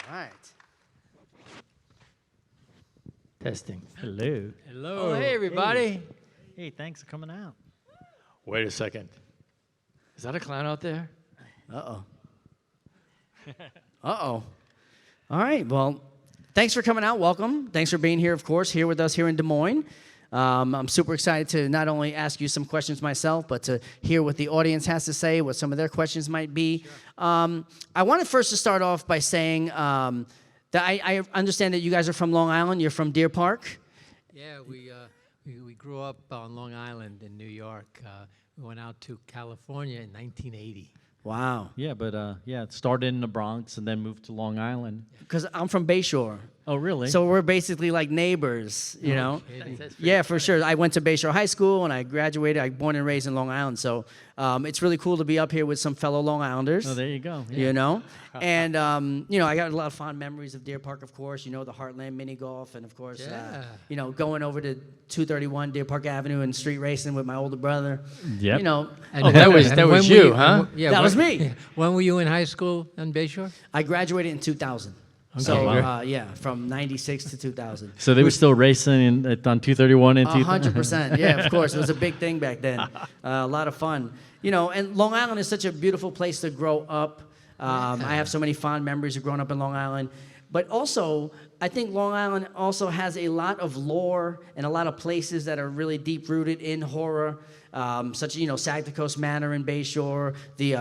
All right. Testing. Hello. Hello. Oh, hey, everybody. Hey, thanks for coming out. Wait a second. Is that a clown out there? Uh-oh. Uh-oh. All right, well, thanks for coming out. Welcome. Thanks for being here, of course, here with us here in Des Moines. I'm super excited to not only ask you some questions myself, but to hear what the audience has to say, what some of their questions might be. Sure. I wanted first to start off by saying that I understand that you guys are from Long Island. You're from Deer Park. Yeah, we grew up on Long Island in New York. We went out to California in 1980. Wow. Yeah, but it started in the Bronx and then moved to Long Island. Because I'm from Bayshore. Oh, really? So we're basically like neighbors, you know? Yeah, for sure. I went to Bayshore High School and I graduated. I born and raised in Long Island. So it's really cool to be up here with some fellow Long Islanders. Oh, there you go. Yeah. You know? And, I got a lot of fond memories of Deer Park, of course. You know, the Heartland mini golf and, of course, going over to 231 Deer Park Avenue and street racing with my older brother. Yep. You know. And that was you, huh? Yeah, that was me. When were you in high school in Bayshore? I graduated in 2000. Okay. So, Wow. from 96 to 2000. So they were still racing on 231 and 100%. Yeah, of course. It was a big thing back then. A lot of fun. You know, and Long Island is such a beautiful place to grow up. I have so many fond memories of growing up in Long Island. But also, I think Long Island also has a lot of lore and a lot of places that are really deep-rooted in horror. Such as, Sagticos Manor in Bayshore, the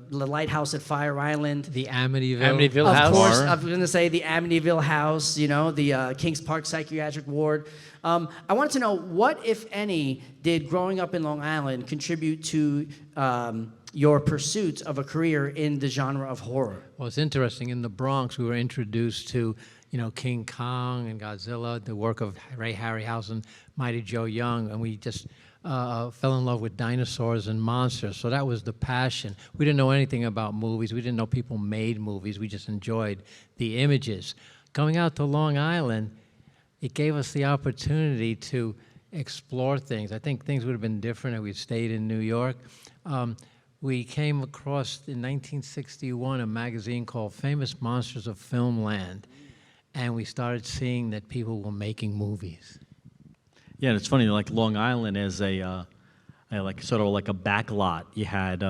lighthouse at Fire Island. The Amityville. Amityville House. Of course, I was going to say the Amityville House, the Kings Park Psychiatric Ward. I wanted to know what, if any, did growing up in Long Island contribute to your pursuit of a career in the genre of horror? Well, it's interesting. In the Bronx, we were introduced to, King Kong and Godzilla, the work of Ray Harryhausen, Mighty Joe Young, and we just fell in love with dinosaurs and monsters. So that was the passion. We didn't know anything about movies. We didn't know people made movies. We just enjoyed the images. Going out to Long Island, it gave us the opportunity to explore things. I think things would have been different if we'd stayed in New York. We came across, in 1961, a magazine called Famous Monsters of Filmland, and we started seeing that people were making movies. Yeah, and it's funny, like Long Island is sort of like a back lot. You had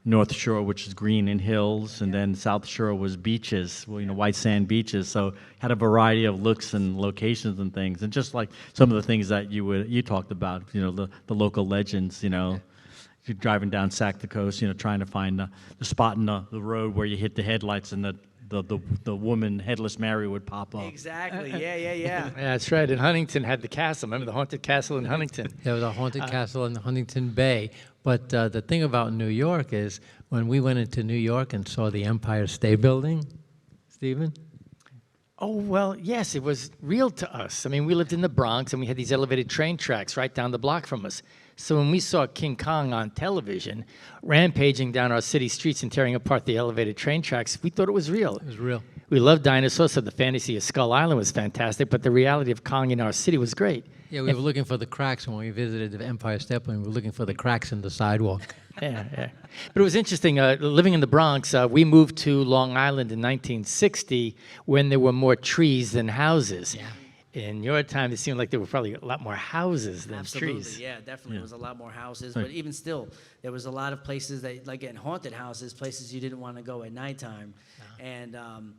North Shore, which is green and hills, and then South Shore was beaches, white sand beaches. So had a variety of looks and locations and things, and just like some of the things that you talked about, the local legends, If you're driving down Sagticos, trying to find the spot in the road where you hit the headlights and the woman, Headless Mary, would pop up. Exactly. Yeah. Yeah, that's right. And Huntington had the castle. Remember the haunted castle in Huntington? There was a haunted castle in Huntington Bay. But the thing about New York is when we went into New York and saw the Empire State Building, Stephen? Oh, well, yes, it was real to us. I mean, we lived in the Bronx, and we had these elevated train tracks right down the block from us. So when we saw King Kong on television, rampaging down our city streets and tearing apart the elevated train tracks, we thought it was real. It was real. We loved dinosaurs, so the fantasy of Skull Island was fantastic, but the reality of Kong in our city was great. Yeah, we were looking for the cracks when we visited the Empire State Building. We were looking for the cracks in the sidewalk. Yeah. But it was interesting. Living in the Bronx, we moved to Long Island in 1960 when there were more trees than houses. Yeah. In your time, it seemed like there were probably a lot more houses than Absolutely, trees. yeah, definitely. There was a lot more houses, but even still, there was a lot of places that, like in haunted houses, places you didn't want to go at nighttime. No.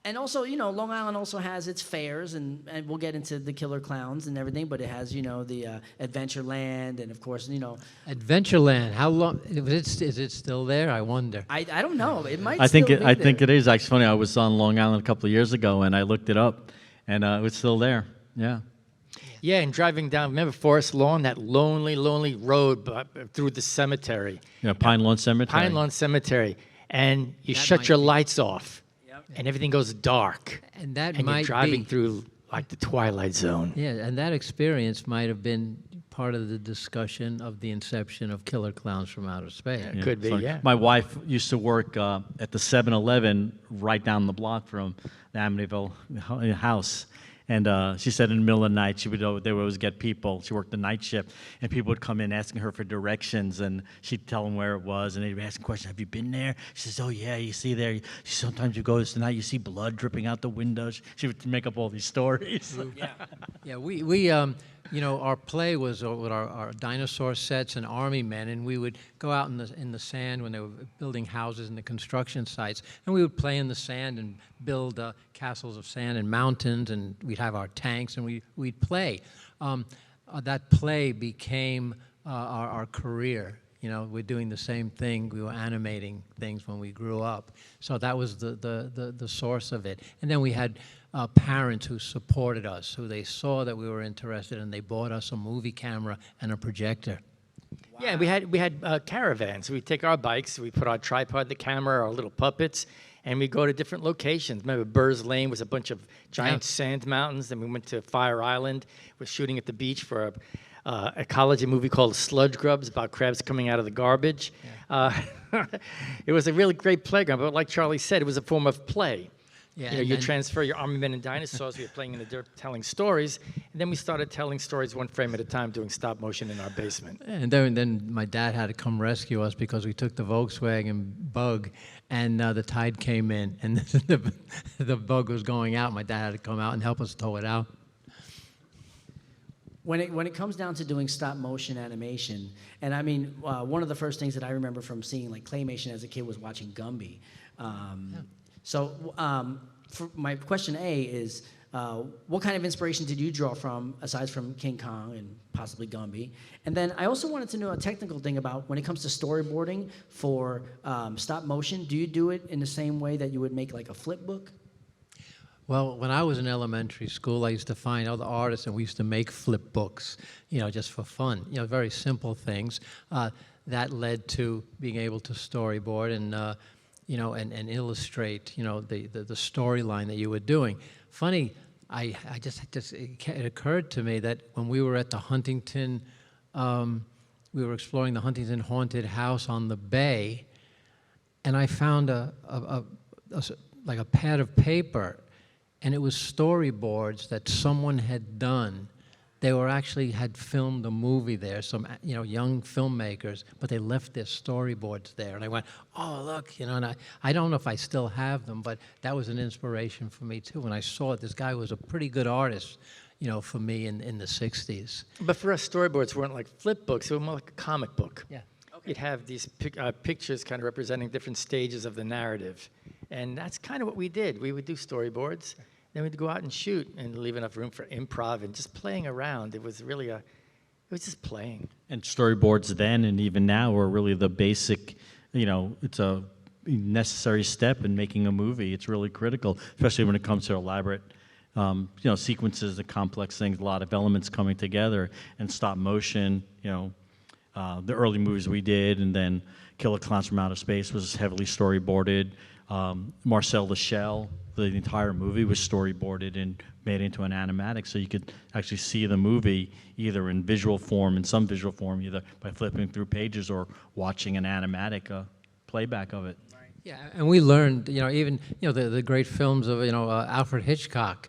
And also, Long Island also has its fairs, and we'll get into the killer clowns and everything, but it has, the Adventureland, and of course, Adventureland. How long is it still there? I wonder. I don't know. It might. I think still be I think there. it is actually funny. I was on Long Island a couple of years ago, and I looked it up, and it was still there. Yeah. Yeah, and driving down, remember Forest Lawn, that lonely road through the cemetery. Yeah, Pine Lawn Cemetery. Pine Lawn Cemetery. And you That shut might your be. lights off, and everything goes dark. And that And might you're driving be. through like the Twilight Zone. Yeah, and that experience might have been part of the discussion of the inception of Killer Clowns from Outer Space. Yeah. Could be, So yeah. My wife used to work at the 7-Eleven right down the block from the Amityville house. And she said in the middle of the night, they would always get people. She worked the night shift, and people would come in asking her for directions, and she'd tell them where it was, and they'd be asking questions. Have you been there? She says, oh yeah, you see there. Sometimes you go tonight, you see blood dripping out the windows. She would make up all these stories. Yeah, you know, our play was with our dinosaur sets and army men, and we would go out in the sand when they were building houses in the construction sites, and we would play in the sand and build castles of sand and mountains, and we'd have our tanks, and we'd play. That play became our career. You know, we're doing the same thing. We were animating things when we grew up, so that was the source of it. And then we had parents who supported us, who they saw that we were interested, and they bought us a movie camera and a projector. Wow. Yeah, we had caravans. We'd take our bikes, we put our tripod, the camera, our little puppets, and we'd go to different locations. Remember, Burrs Lane was a bunch of giant sand mountains. Then we went to Fire Island. We're shooting at the beach for a ecology movie called Sludge Grubs about crabs coming out of the garbage. Yeah. It was a really great playground, but like Charlie said, it was a form of play. Yeah, you transfer your army men and dinosaurs. We were playing in the dirt, telling stories, and then we started telling stories one frame at a time, doing stop motion in our basement. And then my dad had to come rescue us because we took the Volkswagen Bug, and the tide came in, and the Bug was going out. My dad had to come out and help us tow it out. When it comes down to doing stop motion animation, and I mean, one of the first things that I remember from seeing like claymation as a kid was watching Gumby. So for my question A is, what kind of inspiration did you draw from, aside from King Kong and possibly Gumby? And then I also wanted to know a technical thing about when it comes to storyboarding for stop motion. Do you do it in the same way that you would make like a flip book? Well, when I was in elementary school, I used to find other artists, and we used to make flip books, you know, just for fun. You know, very simple things. That led to being able to storyboard and you know, and illustrate, you know, the storyline that you were doing. Funny, it occurred to me that when we were at the Huntington, we were exploring the Huntington haunted house on the bay, and I found like a pad of paper, and it was storyboards that someone had done. They had filmed a movie there, some, you know, young filmmakers, but they left their storyboards there. And I went, oh, look, you know, and I don't know if I still have them, but that was an inspiration for me, too. When I saw it, this guy was a pretty good artist, you know, for me in the 60s. But for us, storyboards weren't like flip books. They were more like a comic book. Yeah. Okay. You'd have these pictures kind of representing different stages of the narrative. And that's kind of what we did. We would do storyboards. Then we'd go out and shoot and leave enough room for improv and just playing around. It was really it was just playing. And storyboards then and even now are really the basic, you know, it's a necessary step in making a movie. It's really critical, especially when it comes to elaborate, you know, sequences, the complex things, a lot of elements coming together, and stop motion, you know, the early movies we did, and then Killer Clowns from Outer Space was heavily storyboarded. Marcel the Shell, the entire movie was storyboarded and made into an animatic, so you could actually see the movie either in visual form, in some visual form, either by flipping through pages or watching an animatic playback of it. Yeah, and we learned, you know, even, you know, the great films of, you know, Alfred Hitchcock.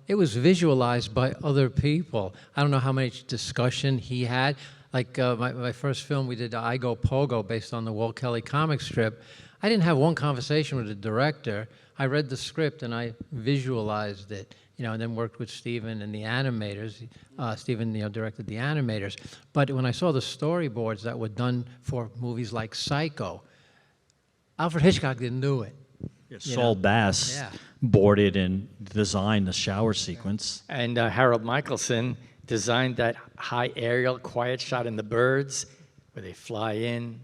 It was visualized by other people. I don't know how much discussion he had. Like my first film, we did I Go Pogo, based on the Walt Kelly comic strip. I didn't have one conversation with the director. I read the script and I visualized it, you know, and then worked with Steven and the animators. Steven, you know, directed the animators. But when I saw the storyboards that were done for movies like Psycho, Alfred Hitchcock didn't do it. Yeah, Saul Bass boarded and designed the shower sequence. And Harold Michelson designed that high aerial quiet shot in the birds where they fly in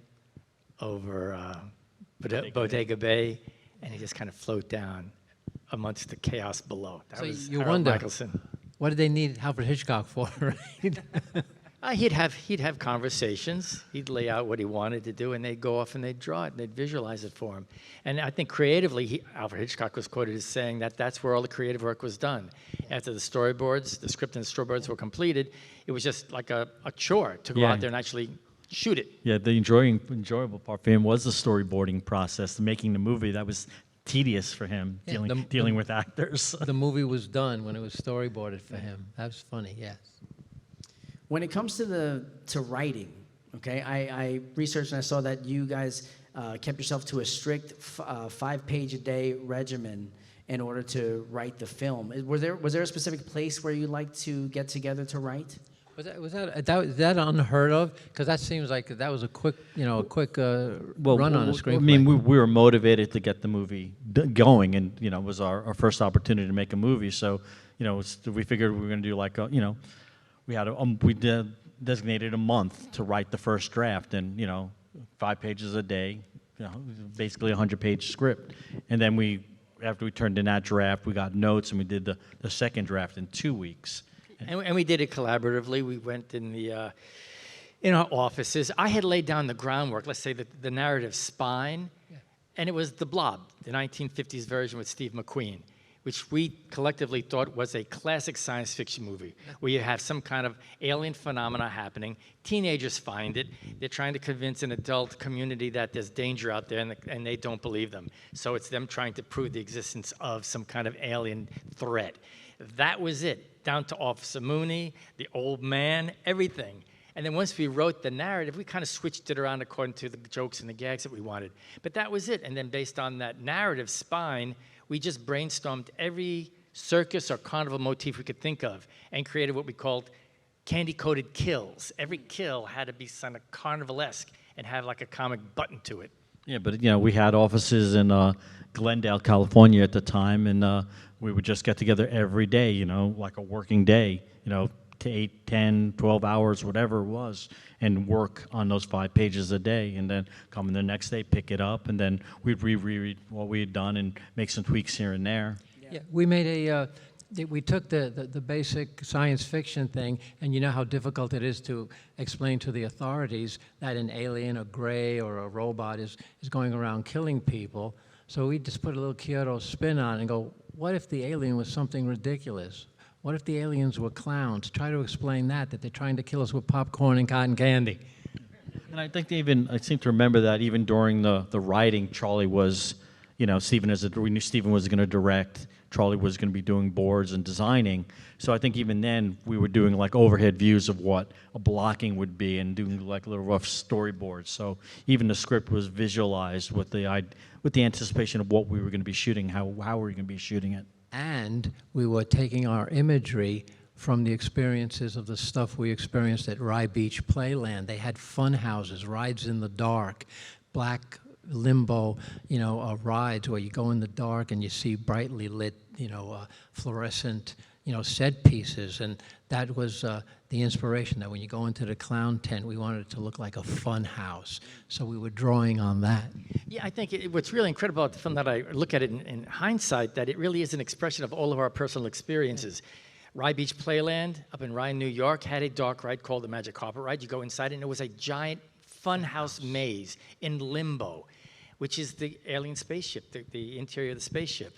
over Bodega Bay, and they just kind of float down amongst the chaos below. That was you Harold wonder, Michelson. What did they need Alfred Hitchcock for, right? He'd have conversations. He'd lay out what he wanted to do, and they'd go off and they'd draw it and they'd visualize it for him. And I think creatively, Alfred Hitchcock was quoted as saying that that's where all the creative work was done. After the storyboards, the script and the storyboards were completed, it was just like a chore to go out there and actually shoot it. Yeah, the enjoyable part for him was the storyboarding process, making the movie. That was tedious for him Yeah, dealing with actors. The movie was done when it was storyboarded for him. That was funny, yes. When it comes to writing, okay, I researched and I saw that you guys kept yourself to a strict 5-page-a-day regimen in order to write the film. Was there a specific place where you like to get together to write? Was that unheard of? Because that seems like that was a quick run on a screenplay. I mean, we were motivated to get the movie going, and it was our first opportunity to make a movie. So, we figured we were going to do like we designated a month to write the first draft, and 5 pages a day, basically a 100-page script, and then after we turned in that draft, we got notes, and we did the second draft in 2 weeks. And we did it collaboratively. We went in in our offices. I had laid down the groundwork, let's say the narrative spine, and it was The Blob, the 1950s version with Steve McQueen, which we collectively thought was a classic science fiction movie, where you have some kind of alien phenomena happening. Teenagers find it. They're trying to convince an adult community that there's danger out there, and they don't believe them. So it's them trying to prove the existence of some kind of alien threat. That was it. Down to Officer Mooney, the old man, everything. And then once we wrote the narrative, we kind of switched it around according to the jokes and the gags that we wanted. But that was it. And then based on that narrative spine, we just brainstormed every circus or carnival motif we could think of and created what we called candy-coated kills. Every kill had to be kind of carnivalesque and have like a comic button to it. Yeah, but we had offices in Glendale, California at the time, and we would just get together every day, like a working day, to 8, 10, 12 hours, whatever it was, and work on those 5 pages a day, and then come in the next day, pick it up, and then we'd reread what we had done and make some tweaks here and there. Yeah, we made we took the basic science fiction thing, and you know how difficult it is to explain to the authorities that an alien, a gray, or a robot is going around killing people. So we just put a little Chiodo spin on it and go, what if the alien was something ridiculous? What if the aliens were clowns? Try to explain that they're trying to kill us with popcorn and cotton candy. And I think I seem to remember that even during the writing, Charlie was, we knew Steven was going to direct, Charlie was going to be doing boards and designing. So I think even then we were doing like overhead views of what a blocking would be and doing like little rough storyboards. So even the script was visualized with the anticipation of what we were going to be shooting, how we were going to be shooting it. And we were taking our imagery from the experiences of the stuff we experienced at Rye Beach Playland. They had fun houses, rides in the dark, black limbo, rides where you go in the dark and you see brightly lit, fluorescent, set pieces. And that was the inspiration, that when you go into the clown tent, we wanted it to look like a fun house. So we were drawing on that. Yeah, I think what's really incredible about the film, that I look at it in hindsight, that it really is an expression of all of our personal experiences. Rye Beach Playland up in Rye, New York, had a dark ride called the Magic Carpet Ride. You go inside and it was a giant funhouse maze in limbo, which is the alien spaceship, the interior of the spaceship.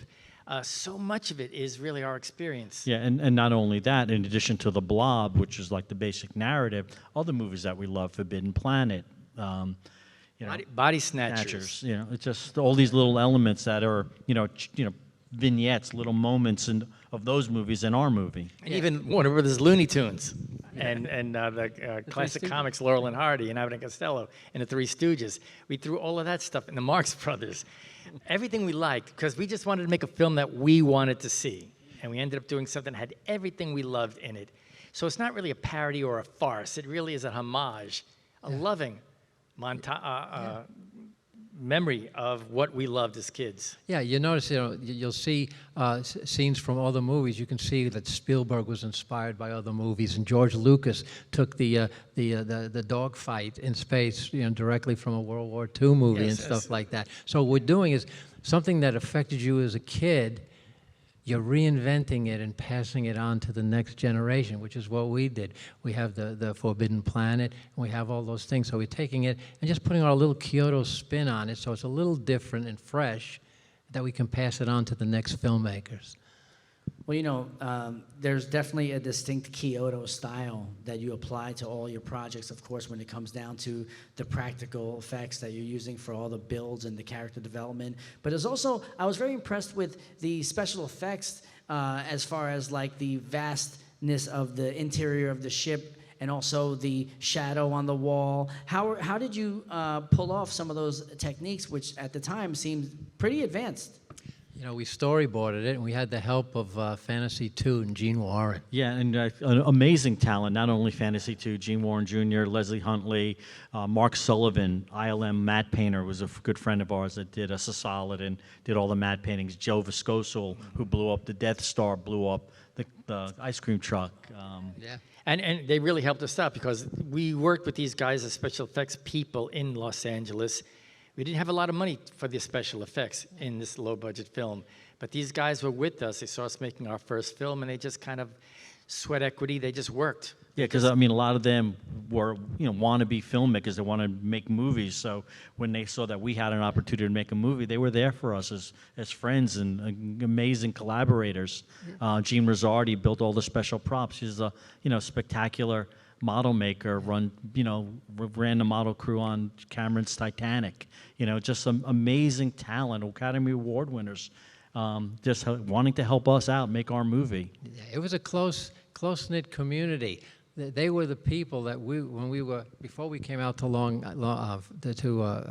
So much of it is really our experience. Yeah, and not only that, in addition to The Blob, which is like the basic narrative, other movies that we love, Forbidden Planet, Body Snatchers. It's just all these little elements that are, vignettes, little moments of those movies in our movie. And even Warner Brothers Looney Tunes and the classic comics, Laurel and Hardy and Abbott and Costello and the Three Stooges. We threw all of that stuff in the Marx Brothers. Everything we liked, because we just wanted to make a film that we wanted to see. And we ended up doing something that had everything we loved in it. So it's not really a parody or a farce. It really is a homage, a loving memory of what we loved as kids. Yeah, you notice, you'll see scenes from other movies. You can see that Spielberg was inspired by other movies, and George Lucas took the dogfight in space, directly from a World War II movie and stuff like that. So what we're doing is something that affected you as a kid. You're reinventing it and passing it on to the next generation, which is what we did. We have the Forbidden Planet, and we have all those things. So we're taking it and just putting our little Chiodo spin on it, so it's a little different and fresh, that we can pass it on to the next filmmakers. Well, there's definitely a distinct Chiodo style that you apply to all your projects, of course, when it comes down to the practical effects that you're using for all the builds and the character development. But there's also, I was very impressed with the special effects as far as like the vastness of the interior of the ship and also the shadow on the wall. How did you pull off some of those techniques, which at the time seemed pretty advanced? We storyboarded it, and we had the help of Fantasy 2 and Gene Warren. Yeah, and an amazing talent, not only Fantasy 2, Gene Warren Jr., Leslie Huntley, Mark Sullivan, ILM matte painter, was a good friend of ours that did us a solid and did all the matte paintings. Joe Viscoso, who blew up the Death Star, blew up the ice cream truck. Yeah. And they really helped us out because we worked with these guys as special effects people in Los Angeles. We didn't have a lot of money for the special effects in this low-budget film, but these guys were with us. They saw us making our first film, and they just kind of sweat equity. They just worked. Yeah, because I mean, a lot of them were, wannabe filmmakers. They want to make movies. So when they saw that we had an opportunity to make a movie, they were there for us as friends and amazing collaborators. Jean Rosardi built all the special props. She's a spectacular model maker. Ran the model crew on Cameron's Titanic. Just some amazing talent. Academy Award winners. Just wanting to help us out, make our movie. Yeah, it was a close-knit community. They were the people that before we came out to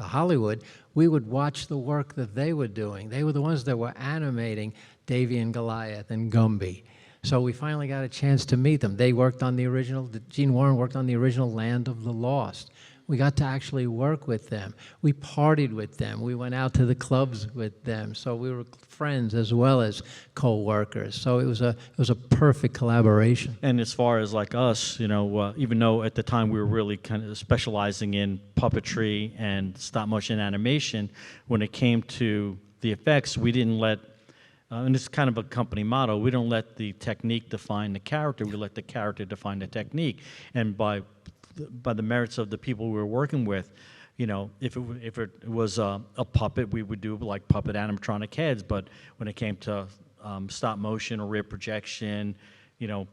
Hollywood, we would watch the work that they were doing. They were the ones that were animating Davy and Goliath and Gumby. So we finally got a chance to meet them. They worked on the original, Gene Warren worked on the original Land of the Lost. We got to actually work with them. We partied with them. We went out to the clubs with them. So we were friends as well as co-workers. So it was a perfect collaboration. And as far as like us, even though at the time we were really kind of specializing in puppetry and stop motion animation, when it came to the effects, we didn't let, and it's kind of a company motto, we don't let the technique define the character, we let the character define the technique. And by the merits of the people we were working with, if it was a puppet, we would do like puppet animatronic heads. But when it came to stop motion or rear projection,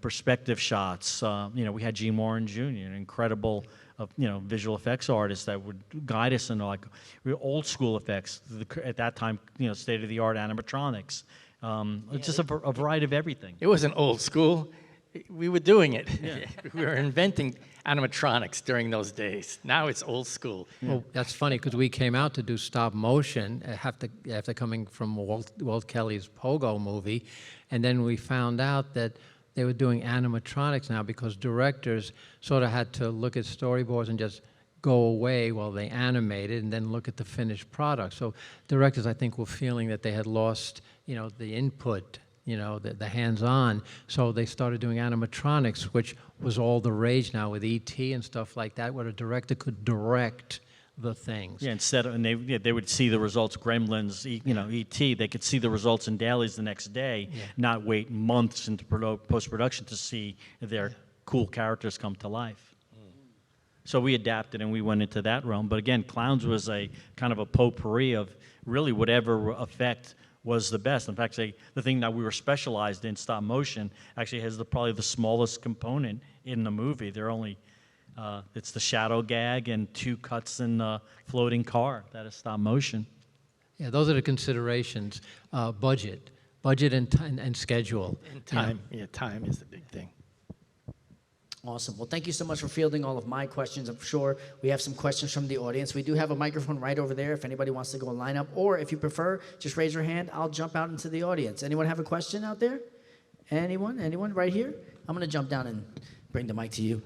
perspective shots, we had Gene Warren Jr., an incredible, visual effects artist that would guide us into like old school effects. At that time, state of the art animatronics. Just a variety of everything. It wasn't old school. We were doing it. Yeah. We were inventing animatronics during those days. Now it's old school. Well, that's funny because we came out to do stop motion after coming from Walt Kelly's Pogo movie, and then we found out that they were doing animatronics now because directors sort of had to look at storyboards and just go away while they animated and then look at the finished product. So directors, I think, were feeling that they had lost, the input, the hands-on. So they started doing animatronics, which was all the rage now with E.T. and stuff like that, where a director could direct the things. Yeah, and they would see the results. Gremlins, E.T. They could see the results in dailies the next day, not wait months into post-production to see their cool characters come to life. So we adapted and we went into that realm. But again, Clowns was a kind of a potpourri of really whatever effect was the best. In fact, the thing that we were specialized in, stop motion, actually has probably the smallest component in the movie. They're only, it's the shadow gag and 2 cuts in the floating car. That is stop motion. Yeah, those are the considerations. Budget and schedule. And time. Yeah, time is the big thing. Awesome. Well, thank you so much for fielding all of my questions. I'm sure we have some questions from the audience. We do have a microphone right over there if anybody wants to go and line up. Or if you prefer, just raise your hand. I'll jump out into the audience. Anyone have a question out there? Anyone? Anyone right here? I'm going to jump down and bring the mic to you.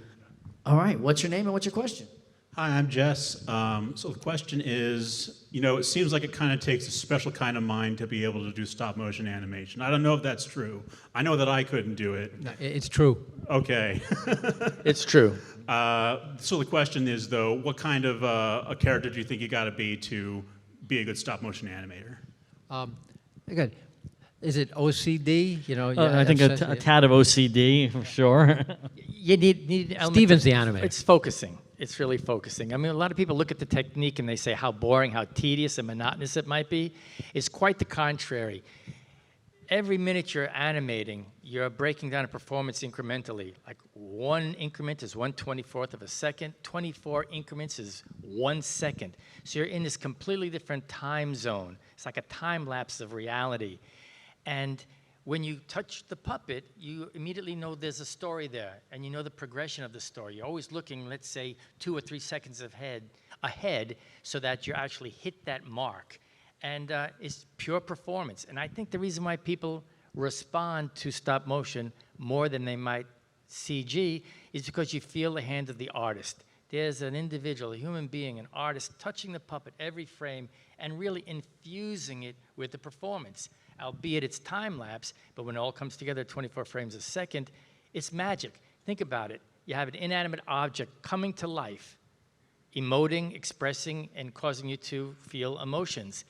All right. What's your name and what's your question? Hi, I'm Jess. So the question is, it seems like it kind of takes a special kind of mind to be able to do stop motion animation. I don't know if that's true. I know that I couldn't do it. No, it's true. Okay. It's true. So the question is, though, what kind of a character do you think you got to be a good stop motion animator? Good. Is it OCD? I think a tad of OCD for sure. You need Steven's the animator. It's focusing. It's really focusing. I mean, a lot of people look at the technique and they say how boring, how tedious and monotonous it might be. It's quite the contrary. every minute you're animating, you're breaking down a performance incrementally. Like 1 increment is 1/24th of a second, 24 increments is 1 second. So you're in this completely different time zone. It's like a time lapse of reality. And when you touch the puppet, you immediately know there's a story there, and you know the progression of the story. You're always looking, let's say, 2 or 3 seconds ahead so that you actually hit that mark. And it's pure performance. And I think the reason why people respond to stop motion more than they might CG is because you feel the hand of the artist. There's an individual, a human being, an artist touching the puppet every frame and really infusing it with the performance. Albeit it's time lapse, but when it all comes together at 24 frames a second, it's magic. Think about it. You have an inanimate object coming to life, emoting, expressing, and causing you to feel emotions.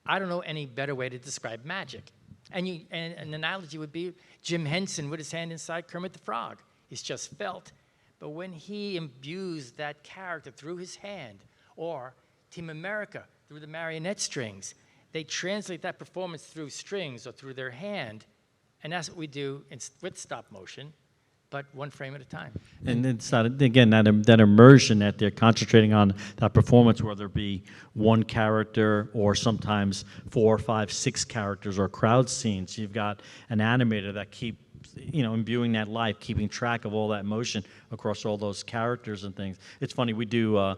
I don't know any better way to describe magic. And an analogy would be Jim Henson with his hand inside Kermit the Frog. It's just felt. But when he imbues that character through his hand, or Team America through the marionette strings, they translate that performance through strings or through their hand, and that's what we do with stop motion, but 1 frame at a time. And it's not, again, that immersion that they're concentrating on, that performance, whether it be 1 character or sometimes 4, 5, 6 characters or crowd scenes. You've got an animator that keeps, imbuing that life, keeping track of all that motion across all those characters and things. It's funny, we do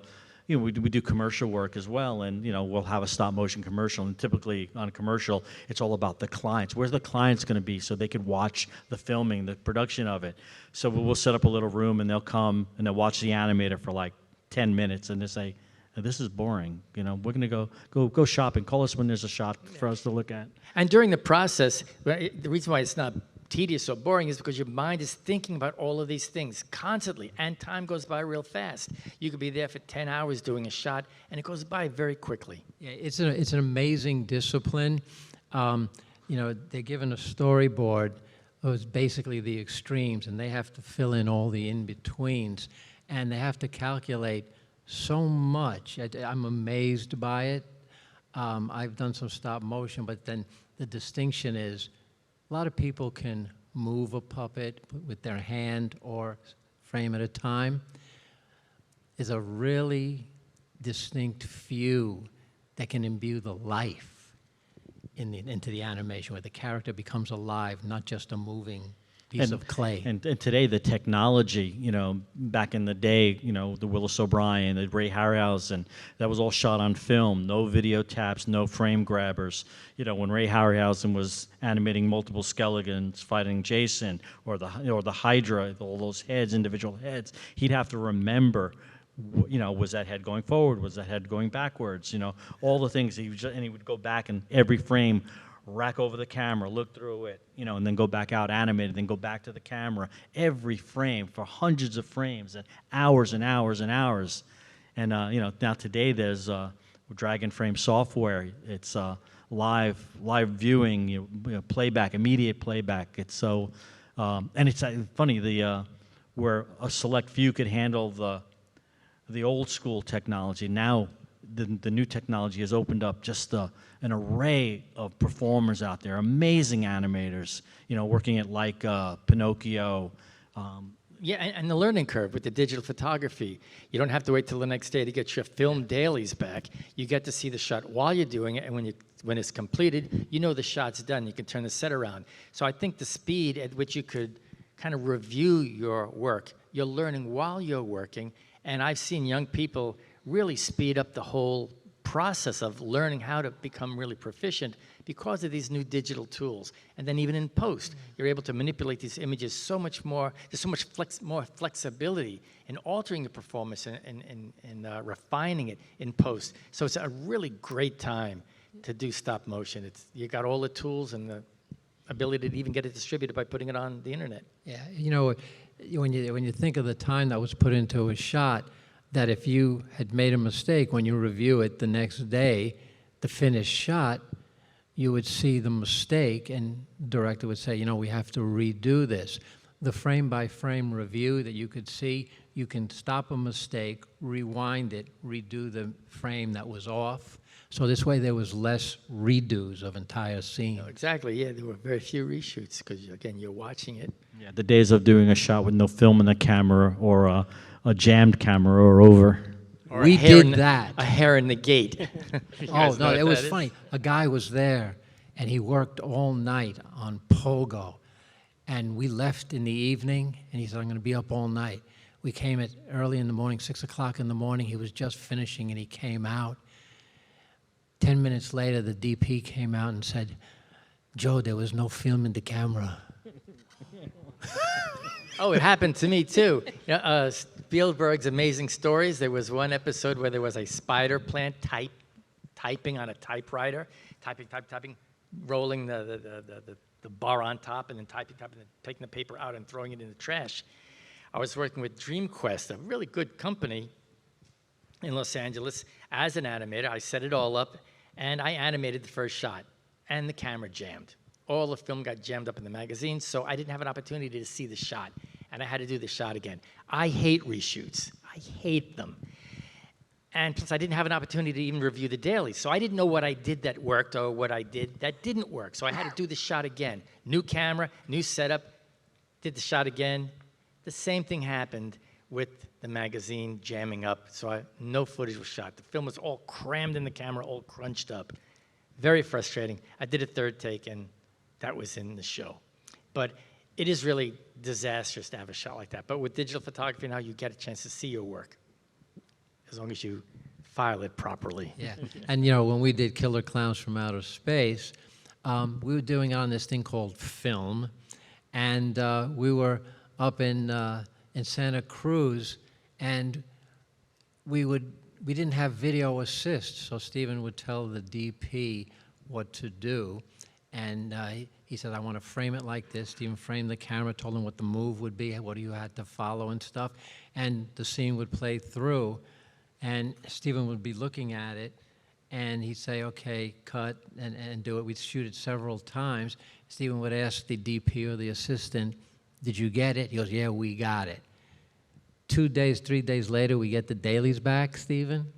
we do commercial work as well, and we'll have a stop motion commercial, and typically on a commercial, it's all about the clients. Where's the clients going to be so they can watch the filming, the production of it? So we'll set up a little room, and they'll come and they'll watch the animator for like 10 minutes, and they say, "This is boring. We're going to go shopping. Call us when there's a shot for us to look at." And during the process, the reason why it's not tedious or boring is because your mind is thinking about all of these things constantly, and time goes by real fast. You could be there for 10 hours doing a shot, and it goes by very quickly. Yeah, it's an amazing discipline. They're given a storyboard. It was basically the extremes, and they have to fill in all the in-betweens, and they have to calculate so much. I'm amazed by it. I've done some stop motion, but then the distinction is a lot of people can move a puppet with their hand or frame at a time. There's a really distinct few that can imbue the life into the animation, where the character becomes alive, not just a moving piece of clay. And today, the technology, back in the day, the Willis O'Brien, the Ray Harryhausen, that was all shot on film, no video taps, no frame grabbers. When Ray Harryhausen was animating multiple skeletons fighting Jason, or the Hydra, all those heads, individual heads, he'd have to remember, was that head going forward? Was that head going backwards? All the things. And he would go back and every frame, rack over the camera, look through it, and then go back out, animate it, then go back to the camera. Every frame for hundreds of frames and hours and hours and hours. And now today there's Dragon Frame software. It's live viewing, playback, immediate playback. It's so, and it's funny where a select few could handle the old school technology. Now the new technology has opened up just an array of performers out there, amazing animators, working at like Pinocchio. Yeah, and the learning curve with the digital photography. You don't have to wait till the next day to get your film dailies back. You get to see the shot while you're doing it, and when it's completed, the shot's done. You can turn the set around. So I think the speed at which you could kind of review your work, you're learning while you're working, and I've seen young people really speed up the whole process of learning how to become really proficient because of these new digital tools. And then even in post, you're able to manipulate these images so much more. There's so much more flexibility in altering the performance and refining it in post. So it's a really great time to do stop motion. You got all the tools and the ability to even get it distributed by putting it on the internet. Yeah, when you think of the time that was put into a shot, that if you had made a mistake when you review it the next day, the finished shot, you would see the mistake, and the director would say, we have to redo this. The frame-by-frame review that you could see, you can stop a mistake, rewind it, redo the frame that was off. So this way there was less redos of entire scenes. Exactly, yeah, there were very few reshoots because, again, you're watching it. Yeah, the days of doing a shot with no film in the camera or a jammed camera are over. Or We a hair did in the- that. A hair in the gate. You Oh, guys know no, what it was that is? funny. A guy was there, and he worked all night on Pogo. And we left in the evening, and he said, I'm going to be up all night. We came at early in the morning, 6 o'clock in the morning. He was just finishing, and he came out. 10 minutes later, the DP came out and said, Joe, there was no film in the camera. Oh, it happened to me too. Spielberg's Amazing Stories. There was one episode where there was a spider plant typing on a typewriter, typing, rolling the bar on top, and then typing, and then taking the paper out and throwing it in the trash. I was working with DreamQuest, a really good company in Los Angeles as an animator. I set it all up, and I animated the first shot, and the camera jammed. All the film got jammed up in the magazine, so I didn't have an opportunity to see the shot, and I had to do the shot again. I hate reshoots. I hate them. And plus, I didn't have an opportunity to even review the daily, so I didn't know what I did that worked or what I did that didn't work, so I had to do the shot again. New camera, new setup, did the shot again. The same thing happened with the magazine jamming up, so no footage was shot. The film was all crammed in the camera, all crunched up. Very frustrating. I did a third take, and that was in the show. But it is really disastrous to have a shot like that. But with digital photography now, you get a chance to see your work, as long as you file it properly. Yeah, and you know, when we did Killer Clowns from Outer Space, we were doing it on this thing called film, and we were up in Santa Cruz, and we didn't have video assist, so Stephen would tell the DP what to do, and he said, I want to frame it like this. Stephen framed the camera, told him what the move would be, what you had to follow and stuff, and the scene would play through, and Stephen would be looking at it, and he'd say, okay, cut, and do it. We'd shoot it several times. Stephen would ask the DP or the assistant, did you get it? He goes, yeah, we got it. 2 days, 3 days later, we get the dailies back, Stephen.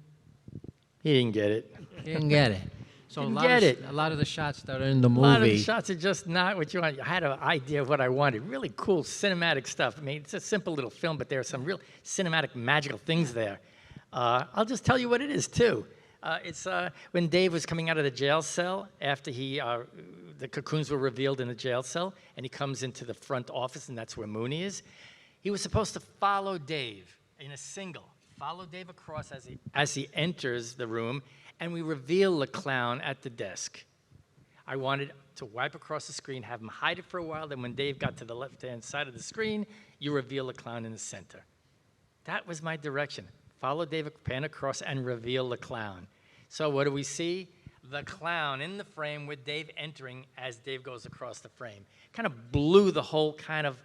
He didn't get it. He didn't get it. So Didn't get it. a lot of the shots that are in the movie. A lot of the shots are just not what you want. I had an idea of what I wanted. Really cool cinematic stuff. I mean, it's a simple little film, but there are some real cinematic, magical things there. I'll just tell you what it is, too. It's when Dave was coming out of the jail cell after the cocoons were revealed in the jail cell, and he comes into the front office, and that's where Mooney is. He was supposed to follow Dave in a single, follow Dave across as he enters the room, and we reveal the clown at the desk. I wanted to wipe across the screen, have him hide it for a while, then when Dave got to the left-hand side of the screen, you reveal the clown in the center. That was my direction. Follow Dave, pan across, and reveal the clown. So what do we see? The clown in the frame with Dave entering as Dave goes across the frame. Kind of blew the whole kind of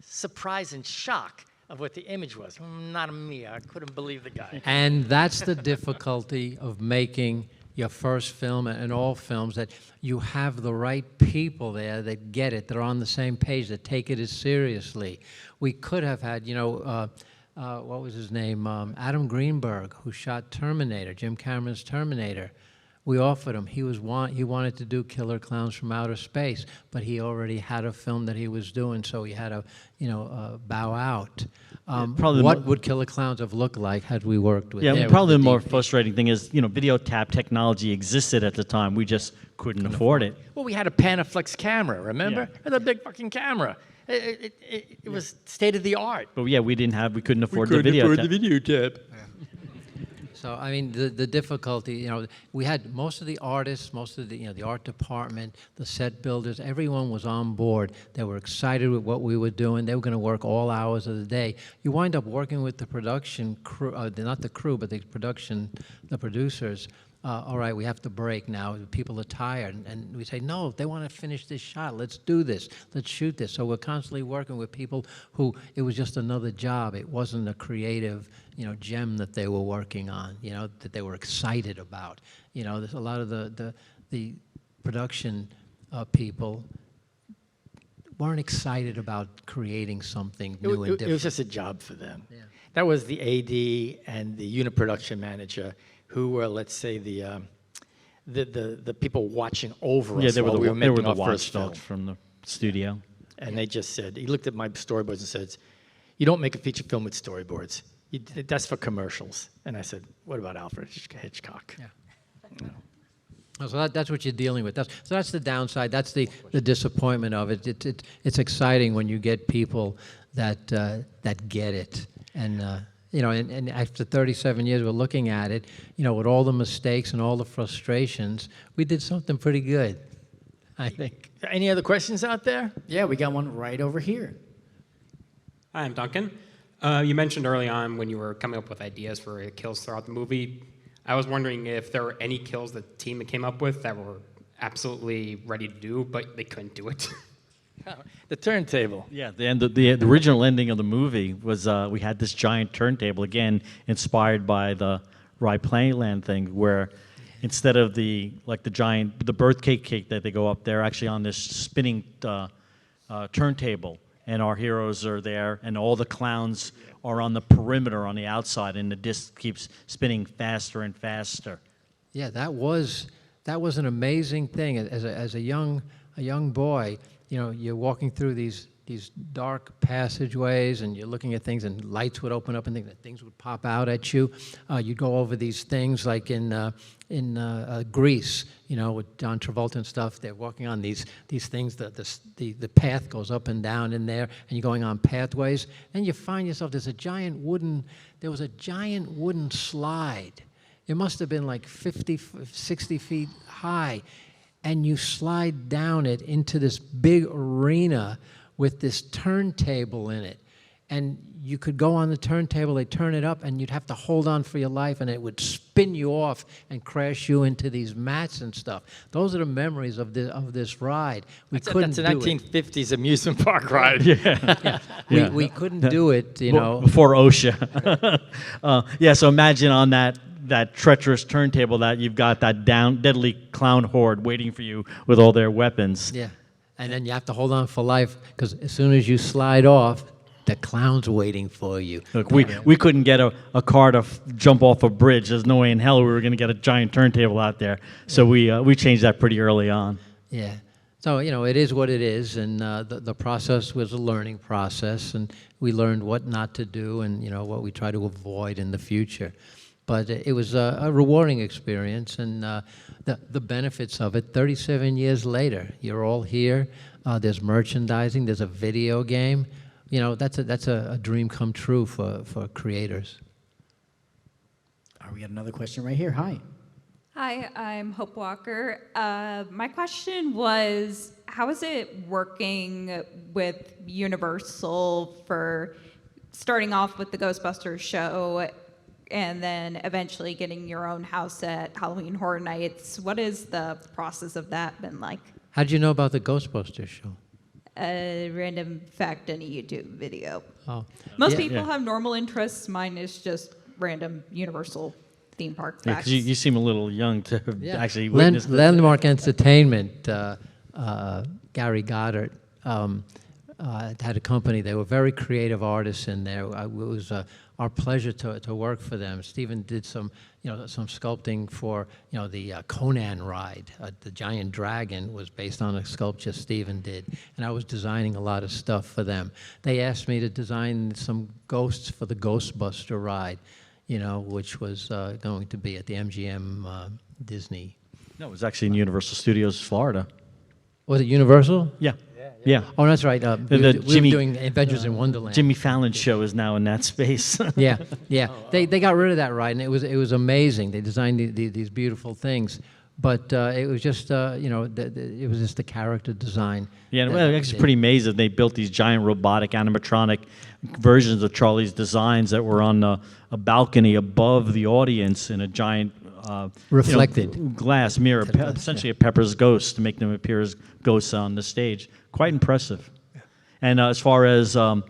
surprise and shock of what the image was. Not me. I couldn't believe the guy. And that's the difficulty of making your first film and all films, that you have the right people there that get it, that are on the same page, that take it as seriously. We could have had, what was his name? Adam Greenberg, who shot Terminator, Jim Cameron's Terminator. We offered him. He wanted to do Killer Clowns from Outer Space, but he already had a film that he was doing, so he had to, bow out. What would Killer Clowns have looked like had we worked with him? Yeah, probably the more frustrating thing is, video tap technology existed at the time. We just couldn't afford it. Well, we had a Panaflex camera, remember? Yeah. It was a big fucking camera. It was state of the art. But yeah, we couldn't afford the video tap. So, I mean, the difficulty, we had most of the artists, most of the art department, the set builders, everyone was on board. They were excited with what we were doing. They were going to work all hours of the day. You wind up working with the production crew, not the crew, but the producers. All right, we have to break now. People are tired. And we say, no, they want to finish this shot. Let's do this. Let's shoot this. So we're constantly working with people who, it was just another job. It wasn't a creative, gem that they were working on, that they were excited about. There's a lot of the production people weren't excited about creating something new and different. It was just a job for them. Yeah. That was the AD and the unit production manager, who were, let's say, the the people watching over Yeah, us they were while the, we were they making were our the first film. watchdogs from the studio. And they just said, he looked at my storyboards and said, "You don't make a feature film with storyboards. That's for commercials." And I said, "What about Alfred Hitchcock?" Yeah. So that's what you're dealing with. That's the downside. That's the disappointment of it. It's exciting when you get people that get it. And and after 37 years, we're looking at it. With all the mistakes and all the frustrations, we did something pretty good, I think. Any other questions out there? Yeah, we got one right over here. Hi, I'm Duncan. You mentioned early on when you were coming up with ideas for kills throughout the movie. I was wondering if there were any kills the team came up with that were absolutely ready to do, but they couldn't do it. The turntable. Yeah, the original ending of the movie was we had this giant turntable, again, inspired by the Rye Playland thing, where instead of the birthday cake that they go up, they're actually on this spinning turntable. And our heroes are there, and all the clowns are on the perimeter on the outside, and the disc keeps spinning faster and faster. Yeah, that was an amazing thing. As a young boy, you're walking through these dark passageways, and you're looking at things, and lights would open up, and things would pop out at you. You'd go over these things like in Grease, with John Travolta and stuff. They're walking on these things. The path goes up and down in there, and you're going on pathways. And you find yourself there was a giant wooden slide. It must have been like 50, 60 feet high, and you slide down it into this big arena with this turntable in it. And you could go on the turntable, they turn it up, and you'd have to hold on for your life, and it would spin you off and crash you into these mats and stuff. Those are the memories of this ride. That's a 1950s amusement park ride. We couldn't do it, Before OSHA. So imagine on that treacherous turntable that you've got that deadly clown horde waiting for you with all their weapons. Yeah. And then you have to hold on for life, because as soon as you slide off, the clown's waiting for you. Look, we couldn't get a car to jump off a bridge. There's no way in hell we were going to get a giant turntable out there. So we changed that pretty early on. Yeah. So, it is what it is, and the process was a learning process, and we learned what not to do and, what we try to avoid in the future. But it was a rewarding experience, and the benefits of it, 37 years later, you're all here. There's merchandising. There's a video game. That's a dream come true for creators. We got another question right here. Hi. Hi, I'm Hope Walker. My question was, how is it working with Universal for starting off with the Ghostbusters show and then eventually getting your own house at Halloween Horror Nights? What is the process of that been like? How did you know about the Ghostbusters show? A random fact in a YouTube video. Oh, Most people have normal interests. Mine is just random Universal theme park Yeah, facts. 'cause you seem a little young to actually witness this. Landmark Entertainment, Gary Goddard, had a company. They were very creative artists in there. It was our pleasure to work for them. Stephen did some sculpting for, the Conan ride. The giant dragon was based on a sculpture Stephen did, and I was designing a lot of stuff for them. They asked me to design some ghosts for the Ghostbuster ride, which was going to be at the MGM Disney. No, it was actually in Universal Studios, Florida. Was it Universal? Yeah. Yeah. Oh, that's right. We were doing Adventures in Wonderland. Jimmy Fallon's show is now in that space. Yeah. They got rid of that ride, and it was amazing. They designed these beautiful things, but it was just it was just the character design. Yeah, well, it's pretty amazing. They built these giant robotic animatronic versions of Charlie's designs that were on a balcony above the audience in a giant Reflected glass mirror, essentially a Pepper's ghost, to make them appear as ghosts on the stage. Quite impressive. And as far as the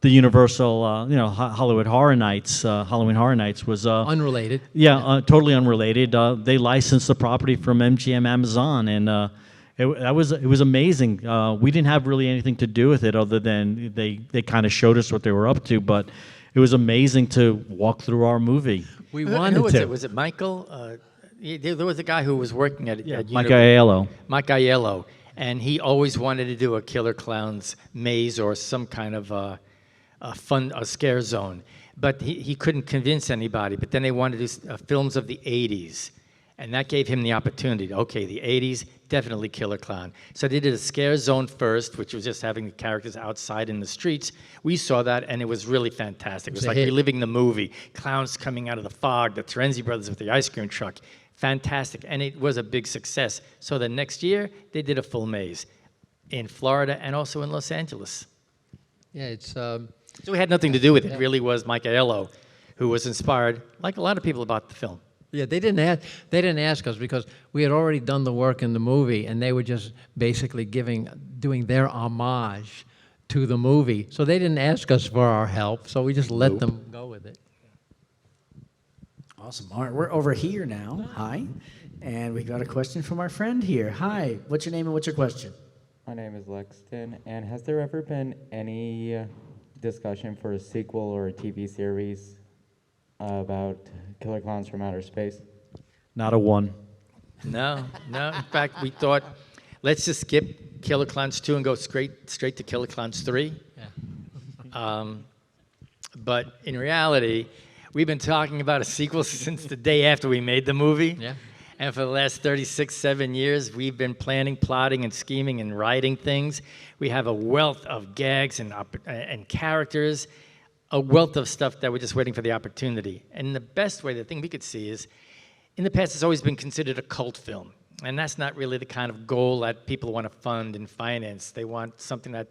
Universal, Hollywood Horror Nights, Halloween Horror Nights was unrelated. Yeah, totally unrelated. They licensed the property from MGM Amazon, and it was amazing. We didn't have really anything to do with it other than they kind of showed us what they were up to, but it was amazing to walk through our movie. We Who wanted was to. it? Was it Michael? There was a guy who was working at Mike Aiello. Mike Aiello, and he always wanted to do a Killer Clowns maze or some kind of a scare zone, but he couldn't convince anybody. But then they wanted to do films of the 80s, and that gave him the opportunity. Okay, the 80s, definitely Killer Clown. So they did a scare zone first, which was just having the characters outside in the streets. We saw that, and it was really fantastic. It was like reliving the movie. Clowns coming out of the fog, the Terenzi brothers with the ice cream truck. Fantastic, and it was a big success. So the next year, they did a full maze in Florida and also in Los Angeles. Yeah, it's So it had nothing to do with it. It really was Mike Aiello who was inspired, like a lot of people, about the film. yeah. They didn't ask us because we had already done the work in the movie, and they were just basically doing their homage to the movie. So they didn't ask us for our help. So we just let them go with it. Awesome. All right, we're over here now. Hi. And we got a question from our friend here. Hi. What's your name and what's your question? My name is Lexton, and has there ever been any discussion for a sequel or a TV series about Killer Clowns from Outer Space? Not a one. No. In fact, we thought, let's just skip Killer Clowns 2 and go straight to Killer Clowns 3. Yeah. But in reality, we've been talking about a sequel since the day after we made the movie. Yeah. And for the last 7 years, we've been planning, plotting, and scheming and writing things. We have a wealth of gags and characters, a wealth of stuff that we're just waiting for the opportunity. And the best way, the thing we could see is, in the past, it's always been considered a cult film. And that's not really the kind of goal that people want to fund and finance. They want something that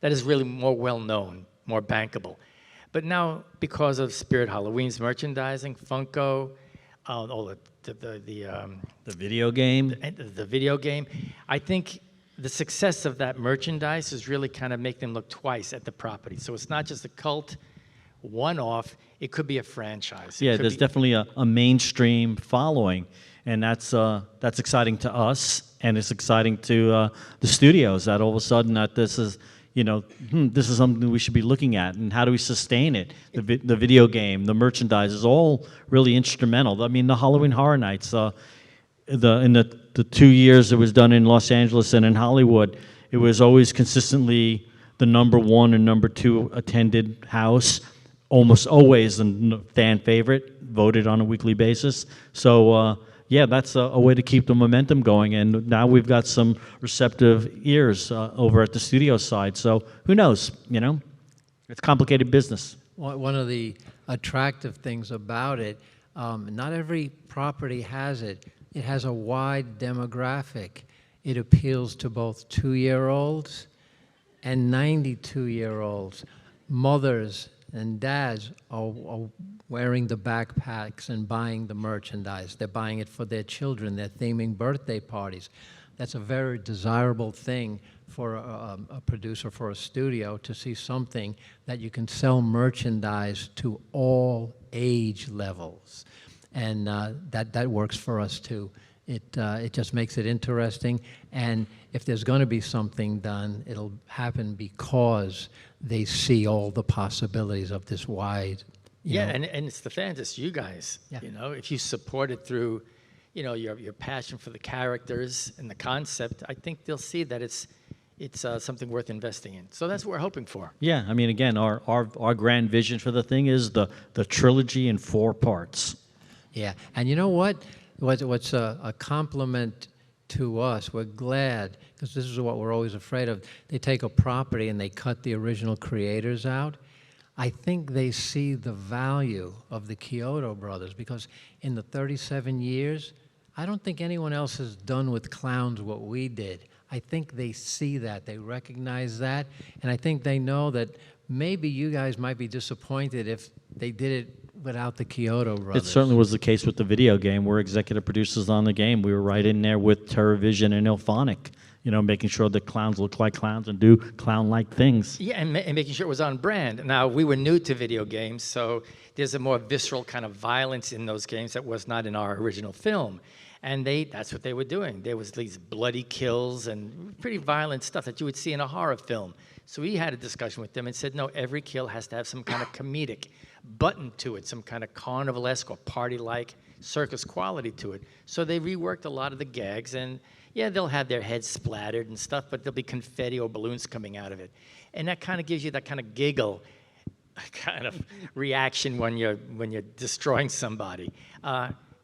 is really more well-known, more bankable. But now, because of Spirit Halloween's merchandising, Funko, all the video game. the video game, I think the success of that merchandise is really kind of make them look twice at the property. So it's not just a cult one-off, it could be a franchise. Yeah, there's definitely a mainstream following, and that's exciting to us, and it's exciting to the studios that all of a sudden that this is, this is something we should be looking at, and how do we sustain it? The video game, the merchandise is all really instrumental. I mean, the Halloween Horror Nights, in the 2 years it was done in Los Angeles and in Hollywood, it was always consistently the #1 and #2 attended house, almost always a fan favorite, voted on a weekly basis. So yeah, that's a way to keep the momentum going. And now we've got some receptive ears over at the studio side. So who knows? It's complicated business. One of the attractive things about it, not every property has it. It has a wide demographic. It appeals to both 2-year-olds and 92-year-olds. Mothers and dads are wearing the backpacks and buying the merchandise. They're buying it for their children. They're theming birthday parties. That's a very desirable thing for a producer, for a studio, to see something that you can sell merchandise to all age levels. And that works for us too. It just makes it interesting. And if there's going to be something done, it'll happen because they see all the possibilities of this wide. And it's the fans, it's you guys. Yeah. If you support it through, your passion for the characters and the concept, I think they'll see that it's something worth investing in. So that's what we're hoping for. Yeah, I mean, again, our grand vision for the thing is the trilogy in 4 parts. Yeah, and you know what? What's a compliment to us, we're glad, because this is what we're always afraid of. They take a property and they cut the original creators out. I think they see the value of the Chiodo brothers, because in the 37 years, I don't think anyone else has done with clowns what we did. I think they see that, they recognize that, and I think they know that maybe you guys might be disappointed if they did it without the Chiodo brothers. It certainly was the case with the video game. We're executive producers on the game. We were right in there with TerraVision and Ilphonic, making sure that clowns look like clowns and do clown-like things. Yeah, and making sure it was on brand. Now, we were new to video games, so there's a more visceral kind of violence in those games that was not in our original film. And that's what they were doing. There was these bloody kills and pretty violent stuff that you would see in a horror film. So we had a discussion with them and said, no, every kill has to have some kind of comedic button to it, some kind of carnivalesque or party-like circus quality to it. So they reworked a lot of the gags, and yeah, they'll have their heads splattered and stuff, but there'll be confetti or balloons coming out of it. And that kind of gives you that kind of giggle kind of reaction when you're destroying somebody.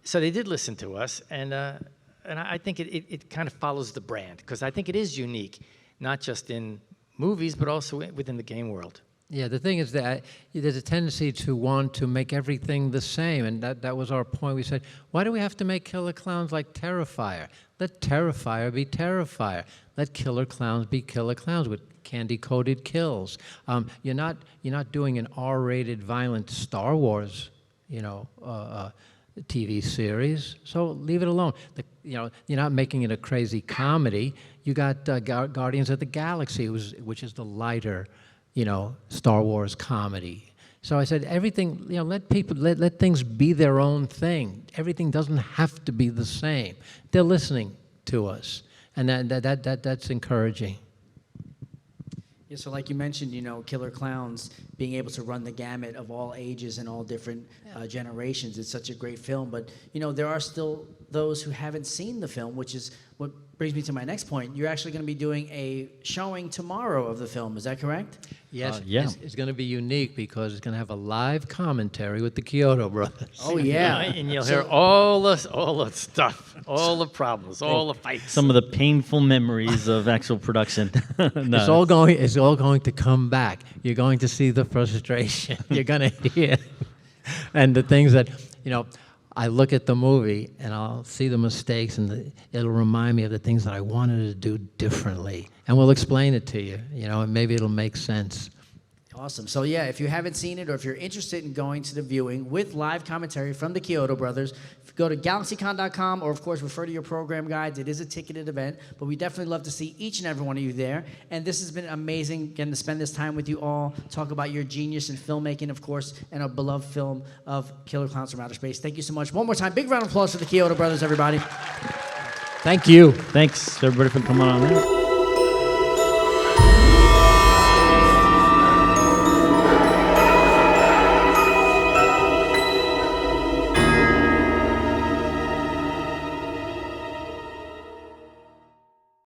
So they did listen to us, and I think it kind of follows the brand, because I think it is unique, not just in movies, but also within the game world. Yeah, the thing is that there's a tendency to want to make everything the same, and that was our point. We said, why do we have to make killer clowns like Terrifier? Let Terrifier be Terrifier. Let killer clowns be killer clowns with candy-coated kills. You're not doing an R-rated violent Star Wars, TV series, so leave it alone. You're not making it a crazy comedy. You got Guardians of the Galaxy, which is the lighter, Star Wars comedy. So I said, everything, let people, let things be their own thing. Everything doesn't have to be the same. They're listening to us, and that's encouraging. Yeah, so like you mentioned, Killer Clowns, being able to run the gamut of all ages and all different generations. It's such a great film, but there are still those who haven't seen the film, which is what brings me to my next point. You're actually going to be doing a showing tomorrow of the film. Is that correct? Yes, yeah. It's going to be unique because it's going to have a live commentary with the Chiodo brothers. Oh yeah, And you'll hear all the stuff, all the problems, all the fights. Some of the painful memories of actual production. It's all going to come back. You're going to see the frustration. You're going to hear, and the things that I look at the movie and I'll see the mistakes, and it'll remind me of the things that I wanted to do differently. And we'll explain it to you, and maybe it'll make sense. Awesome. So yeah, if you haven't seen it or if you're interested in going to the viewing with live commentary from the Chiodo brothers, go to GalaxyCon.com or of course refer to your program guides. It is a ticketed event, but we definitely love to see each and every one of you there. And this has been amazing getting to spend this time with you all, talk about your genius in filmmaking, of course, and a beloved film of Killer Clowns from Outer Space. Thank you so much. One more time, big round of applause for the Chiodo brothers, everybody. Thank you. Thanks, everybody, for coming on there.